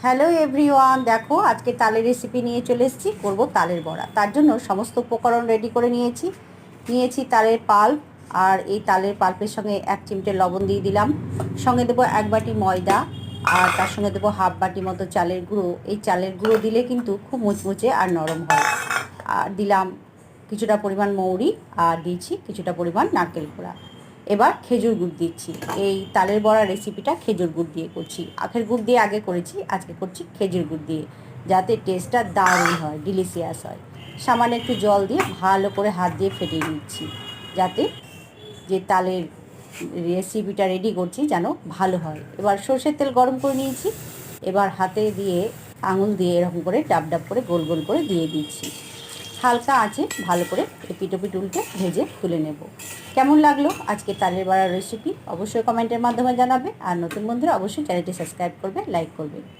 Hello everyone, দেখো আজকে তালের রেসিপি নিয়ে চলে এসেছি। করব তালের বড়া। তার জন্য সমস্ত উপকরণ রেডি করে নিয়েছি তালের পাল্প। আর এই তালের পাল্পের সঙ্গে 1 চিমটে লবণ দিয়ে দিলাম। সঙ্গে দেবো 1 বাটি ময়দা, আর তার সঙ্গে দেবো হাফ বাটি মতো চালের গুঁড়ো। এই চালের গুঁড়ো দিলে কিন্তু খুব মুচমুচে আর নরম হয়। আর দিলাম কিছুটা পরিমাণ মৌরি, আর দিয়েছি কিছুটা পরিমাণ নারকেল কোড়া। এবার খেজুর গুড় দিচ্ছি। এই তালের বড়া রেসিপিটা খেজুর গুড় দিয়ে করছি। আখের গুড় দিয়ে আগে করেছি, আজকে করছি খেজুর গুড় দিয়ে, যাতে টেস্টটা দারুণ হয়, ডিলিশিয়াস হয়। সামান্য একটু জল দিয়ে ভালো করে হাত দিয়ে ফেটিয়ে নিচ্ছি, যাতে যে তালের রেসিপিটা রেডি করছি যেন ভালো হয়। এবার সরষের তেল গরম করে নিয়েছি। এবার হাতে দিয়ে আঙুল দিয়ে এরকম করে ডাব ডাব করে গোল গোল করে দিয়ে দিচ্ছি। হালকা আঁচে ভালো করে এপিট ওপিট উল্টে ভেজে তুলে নেব। কেমন লাগলো আজকে তালের বড়ার রেসিপি অবশ্যই কমেন্টের মাধ্যমে জানাবে। আর নতুন বন্ধুরা অবশ্যই চ্যানেলটি সাবস্ক্রাইব করবে, লাইক করবে।